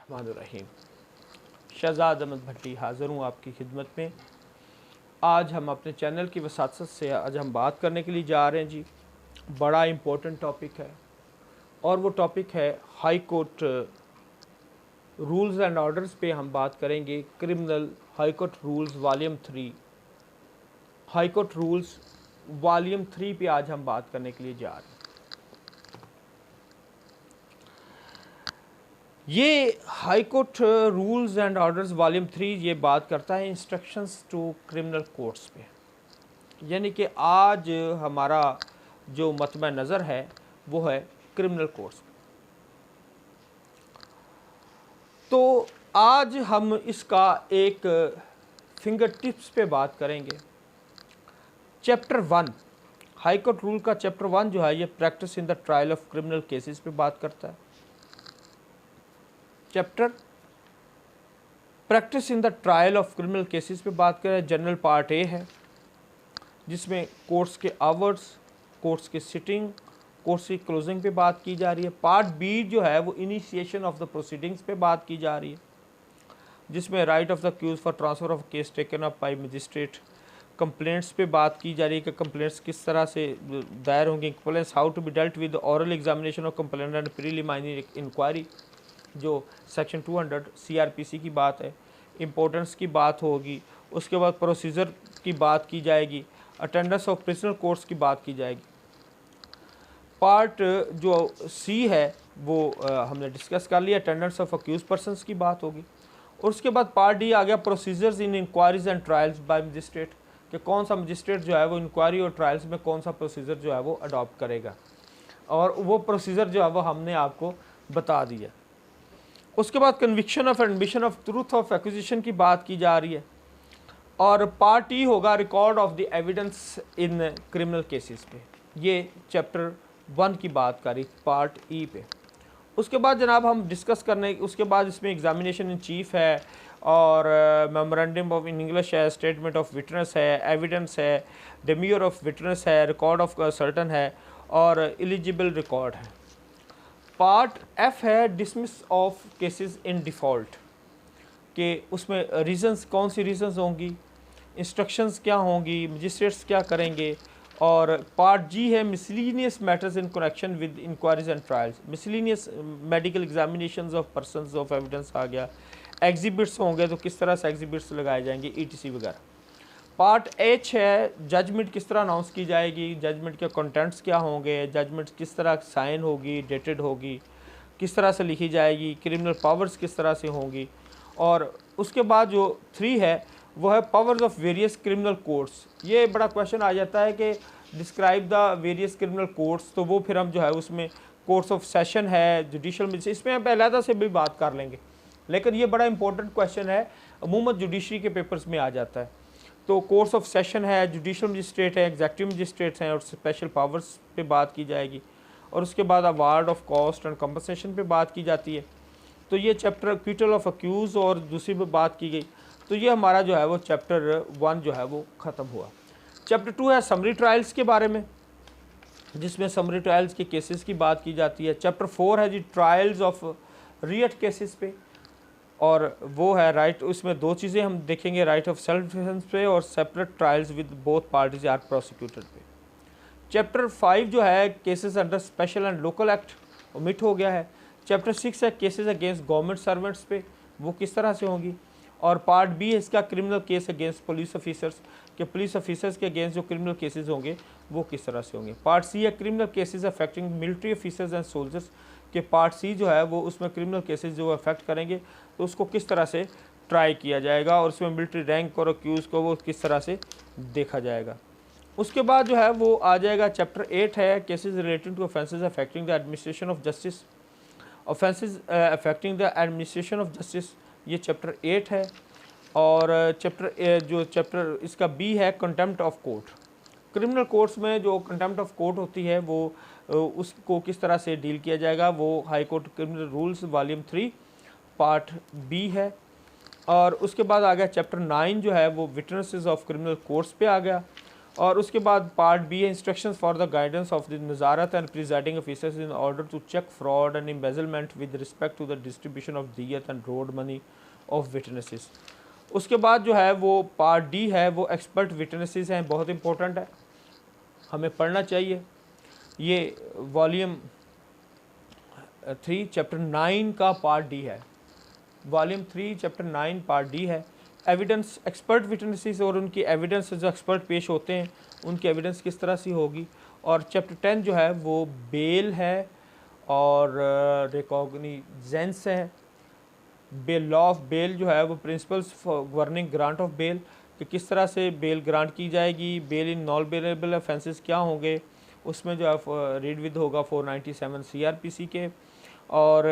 रहीम। शहजाद अहमद भट्टी हाज़िर हूँ आपकी खिदमत में। आज हम अपने चैनल की वसासत से आज हम बात करने के लिए जा रहे हैं जी। बड़ा इम्पोर्टेंट टॉपिक है और वो टॉपिक है high court rules and orders पे हम बात करेंगे। Criminal high court rules volume 3, high court rules volume 3 पे आज हम बात करने के लिए जा रहे हैं। ये high court rules and orders volume 3 ये बात करता है इंस्ट्रक्शंस टू क्रिमिनल कोर्ट्स पे, यानी कि आज हमारा जो मतबा नज़र है वो है क्रिमिनल कोर्ट्स। तो आज हम इसका एक फिंगर टिप्स पे बात करेंगे। चैप्टर 1 हाई कोर्ट रूल का चैप्टर 1 जो है ये practice in the trial of criminal cases पे बात करता है। Chapter practice in the trial of criminal cases पे बात करें। जनरल पार्ट ए है जिसमें कोर्ट्स के आवर्स, कोर्ट्स के सिटिंग, कोर्ट्स की क्लोजिंग पे बात की जा रही है। पार्ट बी जो है वो इनिशिएशन ऑफ द प्रोसीडिंग्स पे बात की जा रही है, जिसमें right of the accused for transfer of case taken up by magistrate. Complaints पे बात की जा रही है कि कंप्लेंट्स किस तरह से दायर होंगी। Complaints how to be dealt with oral examination of complaint and preliminary inquiry, जो सेक्शन 200 CRPC की बात है। इम्पोर्टेंस की बात होगी। उसके बाद प्रोसीजर की बात की जाएगी। अटेंडेंस ऑफ प्रिजनर कोर्ट्स की बात की जाएगी। पार्ट जो सी है वो हमने डिस्कस कर लिया। अटेंडेंस ऑफ अक्यूज पर्सनस की बात होगी। और उसके बाद पार्ट डी आ गया procedures in inquiries and trials by magistrate, कि कौन सा मजिस्ट्रेट जो है वो इंक्वायरी और ट्रायल्स में कौन सा प्रोसीजर जो है वो अडॉप्ट करेगा, और वो प्रोसीजर जो है वो हमने आपको बता दिया। उसके बाद conviction of admission of truth of acquisition की बात की जा रही है। और पार्ट ई होगा record of the evidence in criminal cases पे। ये चैप्टर 1 की बात करी पार्ट ई पे। उसके बाद जनाब हम डिस्कस करने, उसके बाद इसमें एग्जामिनेशन इन चीफ है और मेमोरेंडम ऑफ इन इंग्लिश है, स्टेटमेंट ऑफ विटनेस है, एविडेंस है, डेम्यूर ऑफ विटनेस है, रिकॉर्ड ऑफ सर्टन है और एलिजिबल रिकॉर्ड है। पार्ट एफ है dismiss of cases in default, कि उसमें रीज़न्स कौन सी रीज़न्स होंगी, इंस्ट्रक्शंस क्या होंगी, मजिस्ट्रेट्स क्या करेंगे। और पार्ट जी है miscellaneous matters in connection with inquiries and trials. Miscellaneous medical examinations of persons of evidence आ गया। एग्जिबिट्स होंगे तो किस तरह से एग्जिबिट्स लगाए जाएंगे, ETC वगैरह। पार्ट एच है जजमेंट किस तरह अनाउंस की जाएगी, जजमेंट के कंटेंट्स क्या होंगे, जजमेंट किस तरह साइन होगी, डेटेड होगी, किस तरह से लिखी जाएगी, क्रिमिनल पावर्स किस तरह से होंगी। और उसके बाद जो 3 है वो है powers of various criminal courts. ये बड़ा क्वेश्चन आ जाता है कि describe the various criminal courts, तो वो फिर हम जो है उसमें कोर्ट्स ऑफ सेशन है, जुडिशल में, इसमें हम अलहदा से भी बात कर लेंगे, लेकिन ये बड़ा इंपॉर्टेंट क्वेश्चन है, अमूमन जुडिशरी के पेपर्स में आ जाता है। तो कोर्स ऑफ सेशन है, जुडिशल मजिस्ट्रेट है, एग्जेक्टिव मजिस्ट्रेट्स हैं और स्पेशल पावर्स पे बात की जाएगी। और उसके बाद award of cost and compensation पे बात की जाती है। तो ये चैप्टर एक्विटल ऑफ अक्यूज़ और दूसरी पे बात की गई। तो ये हमारा जो है वो चैप्टर 1 जो है वो ख़त्म हुआ। चैप्टर 2 है समरी ट्रायल्स के बारे में, जिसमें समरी ट्रायल्स के केसेस की बात की जाती है। चैप्टर 4 है जी ट्रायल्स ऑफ रियट केसेस पे, और वो है राइट, उसमें 2 चीज़ें हम देखेंगे, राइट ऑफ सेल्फ डिफेंस पे और separate trials with both parties are prosecuted पे। चैप्टर 5 जो है cases under special and local act omit हो गया है। चैप्टर 6 है केसेस अगेंस्ट गवर्नमेंट सर्वेंट्स पे, वो किस तरह से होंगी। और पार्ट बी है इसका criminal case against police officers, के पुलिस ऑफिसर्स के अगेंस्ट जो क्रिमिनल केसेस होंगे वो किस तरह से होंगे। पार्ट सी है criminal cases affecting military officers and soldiers, के पार्ट सी जो है वो उसमें क्रिमिनल केसेस जो अफेक्ट करेंगे तो उसको किस तरह से ट्राई किया जाएगा और उसमें मिलिट्री रैंक और अक्यूज़ को वो किस तरह से देखा जाएगा। उसके बाद जो है वो आ जाएगा चैप्टर 8 है cases relating to offences affecting the administration of justice, offences affecting the administration of justice, ये चैप्टर 8 है। और चैप्टर इसका बी है contempt of court. Criminal courts में जो कंटेम्प्ट ऑफ कोर्ट होती है वो उसको किस तरह से डील किया जाएगा, वो high court criminal rules volume 3 part B है। और उसके बाद आ गया चैप्टर 9 जो है वो विटनेसेस ऑफ क्रिमिनल कोर्ट्स पे आ गया। और उसके बाद पार्ट बी है instructions for the guidance of the नज़ारत and presiding officers in order to check fraud and embezzlement with respect to the distribution of दियत and road money of witnesses. उसके बाद जो है वो पार्ट डी है, वो एक्सपर्ट विटनेसेस हैं, बहुत इंपॉर्टेंट है, हमें पढ़ना चाहिए। ये वॉल्यूम 3 चैप्टर 9 का पार्ट डी है, वॉल्यूम 3 चैप्टर 9 पार्ट डी है। एविडेंस, एक्सपर्ट विटनेसेस और उनकी एविडेंस जो एक्सपर्ट पेश होते हैं उनकी एविडेंस किस तरह से होगी। और चैप्टर 10 जो है वो बेल है और रिकॉग्निजेंस है। बेल, लॉ ऑफ बेल जो है वो principles for governing grant of bail, कि किस तरह से बेल ग्रांट की जाएगी, bail in non bailable offences क्या होंगे, उसमें जो है रीड विद होगा 497 CRPC के। और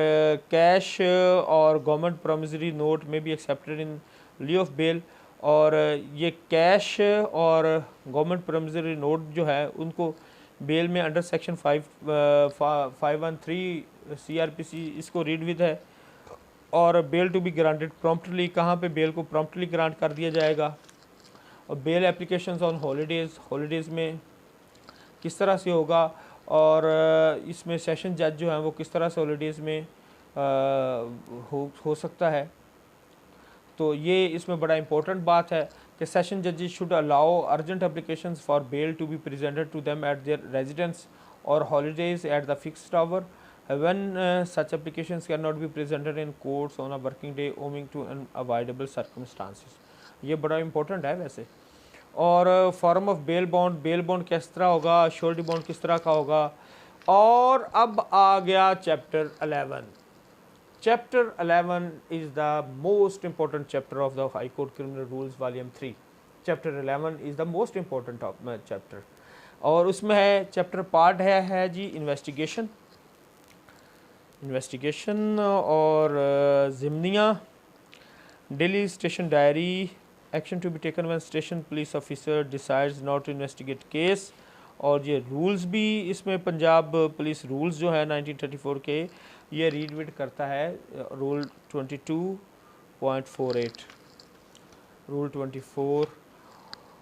कैश और गवर्नमेंट प्रोमिसरी नोट में भी accepted in lieu of bail. और ये कैश और गवर्नमेंट प्रोमिसरी नोट जो है उनको बेल में अंडर सेक्शन 513 CRPC इसको रीड विद है। और bail to be granted promptly, कहाँ पे बेल को प्रॉम्प्टली ग्रांट कर दिया जाएगा। और बेल एप्लीकेशंस ऑन हॉलीडेज़ में किस तरह से होगा। और इसमें सेशन जज जो है वो किस तरह से हॉलीडेज़ में हो सकता है। तो ये इसमें बड़ा इंपॉर्टेंट बात है कि सेशन जजेस should allow urgent applications for bail to be presented to them at their residence और holidays at the fixed hour when such applications cannot be presented in courts on a working day owing to unavoidable circumstances। ये बड़ा important है वैसे। और form of bail bond किस तरह होगा, surety bond किस तरह का होगा। और अब आ गया chapter 11। Chapter 11 is the most important chapter of the high court criminal rules volume 3। Chapter 11 is the most important chapter. और उसमें है चैप्टर पार्ट है जी इन्वेस्टिगेशन और ज़िम्निया, daily station diary, action to be taken when station police officer decides not to investigate case. और ये rules भी इसमें पंजाब पुलिस रूल्स जो है 1934 के, ये रीड विड करता है रूल 22.48, रूल 24।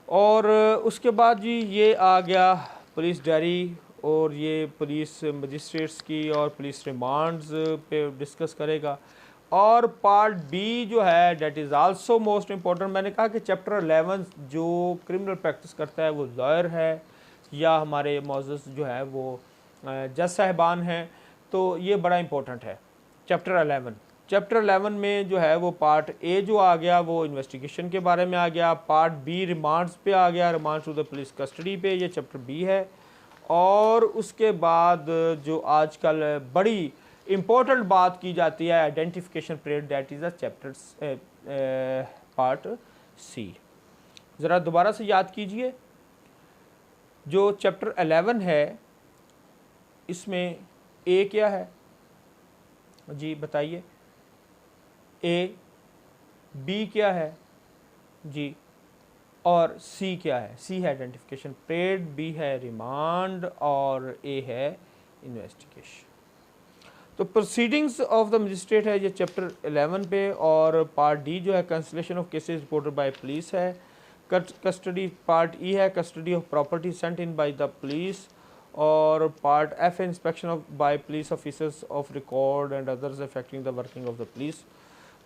और उसके बाद जी ये आ गया पुलिस डायरी, और ये पुलिस मजिस्ट्रेट्स की और पुलिस रिमांड्स पे डिस्कस करेगा। और पार्ट बी जो है that is also most important. मैंने कहा कि चैप्टर 11 जो क्रिमिनल प्रैक्टिस करता है वो लॉयर है या हमारे मौजूद जो है वो जज साहिबान हैं, तो ये बड़ा इम्पोर्टेंट है चैप्टर 11। चैप्टर 11 में जो है वो पार्ट ए जो आ गया वो इन्वेस्टिगेशन के बारे में आ गया, पार्ट बी रिमांड्स पे आ गया, remand to the police custody पे, ये चैप्टर बी है। और उसके बाद जो आजकल बड़ी इम्पोर्टेंट बात की जाती है identification period, that is the chapter part C. ज़रा दोबारा से याद कीजिए, जो चैप्टर 11 है इसमें ए क्या है जी बताइए, ए, बी क्या है जी, और सी क्या है। सी है आइडेंटिफिकेशन पीरियड, बी है रिमांड और ए है इन्वेस्टिगेशन। तो प्रोसीडिंग्स ऑफ द मजिस्ट्रेट है ये चैप्टर 11 पे। और पार्ट डी जो है cancellation of cases reported by police है। कस्टडी पार्ट ई है custody of property sent in by the police. और पार्ट एफ है inspection of by police officers of record and others affecting the working of the police.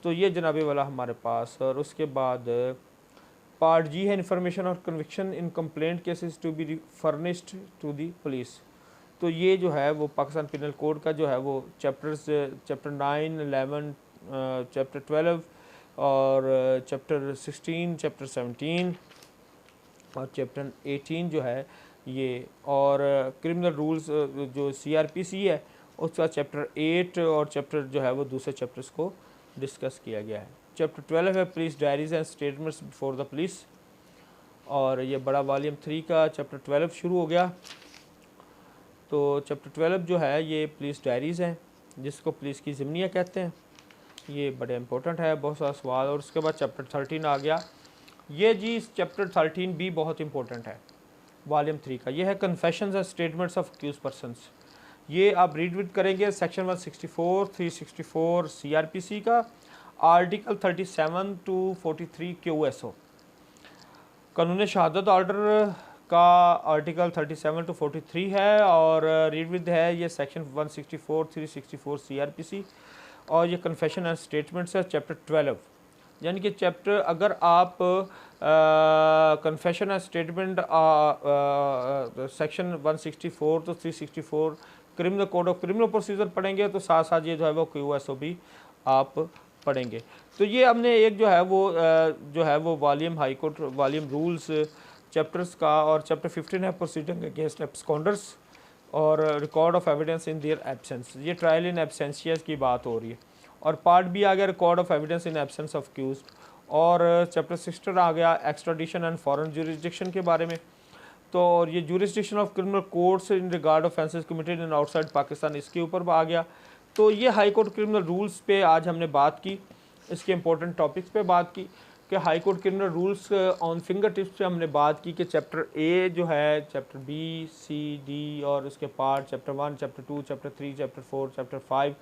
तो ये जनाबे वाला हमारे पास। और उसके बाद पार्ट जी है इंफॉर्मेशन और conviction in complaint cases to be furnished to the police. तो ये जो है वो पाकिस्तान पिनल कोड का जो है वो चैप्टर 9, 11, चैप्टर 12 और चैप्टर 16, चैप्टर 17 और चैप्टर 18 जो है ये। और क्रिमिनल रूल्स जो CRPC है उसका चैप्टर 8 और चैप्टर जो है वो दूसरे चैप्टर्स को डिस्कस किया गया है। चैप्टर 12 है police diaries and statements before the police. और ये बड़ा वॉल्यूम 3 का चैप्टर 12 शुरू हो गया। तो चैप्टर 12 जो है ये पुलिस डायरीज़ हैं जिसको पुलिस की ज़िम्नियाँ कहते हैं। ये बड़े इंपॉर्टेंट है, बहुत सारा सवाल। और उसके बाद चैप्टर 13 आ गया। ये जी चैप्टर 13 भी बहुत इंपॉर्टेंट है वॉल्यूम 3 का। ये है confessions and statements of accused persons. ये आप रीड विड करेंगे सेक्शन 164, 364 CRPC का, आर्टिकल 37 to 43 QSO। कानून शहादत ऑर्डर का आर्टिकल 37 to 43 है, और रीड विद है ये सेक्शन 164 364 CRPC, और ये कन्फेशन एंड स्टेटमेंट्स है चैप्टर 12। यानी कि चैप्टर अगर आप कन्फेशन एंड स्टेटमेंट सेक्शन 164 तो 364 criminal code of criminal procedure पढ़ेंगे तो साथ साथ ये जो है वो QSO भी आप पढ़ेंगे। तो ये हमने एक जो है वो volume high court volume rules chapters का, और चैप्टर 15 है प्रोसीडिंग अगेंस्ट एब्सकॉन्डर्स और record of evidence in their absence, ये ट्रायल इन एब्सेंशियस की बात हो रही है। और पार्ट बी आ गया record of evidence in absence of accused, और चैप्टर 16 आ गया एक्स्ट्राडिशन एंड फॉरेन ज्यूरिसडिक्शन के बारे में। तो और ये jurisdiction of criminal courts in regard offences committed in outside Pakistan, इसके ऊपर आ गया। तो ये हाई कोर्ट क्रिमिनल रूल्स पे आज हमने बात की, इसके इंपॉर्टेंट टॉपिक्स पे बात की कि high court criminal rules on finger tips पे हमने बात की कि चैप्टर ए जो है, चैप्टर बी सी डी और उसके part chapter 1 chapter 2 chapter 3 chapter 4 chapter 5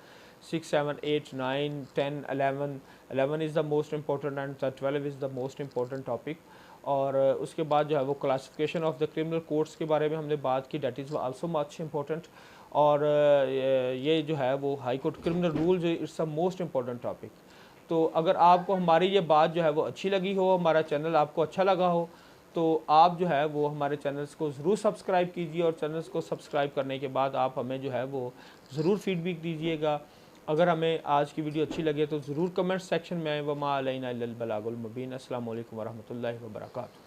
6 7 8 9 10 11 is the most important and 12 is the most important topic. और उसके बाद जो है वो classification of the criminal courts के बारे में हमने बात की, that is also much important. और ये जो है वो हाई कोर्ट क्रिमिनल रूल जो it's a most important topic. तो अगर आपको हमारी ये बात जो है वो अच्छी लगी हो, हमारा चैनल आपको अच्छा लगा हो, तो आप जो है वो हमारे चैनल्स को ज़रूर सब्सक्राइब कीजिए, और चैनल्स को सब्सक्राइब करने के बाद आप हमें जो है वो ज़रूर फीडबैक दीजिएगा। अगर हमें आज की वीडियो अच्छी लगे तो ज़रूर कमेंट सेक्शन में वमा अलैना इल्लल बलागुल मुबीन। अस्सलामु अलैकुम वरहमतुल्लाहि वबरकातुहू।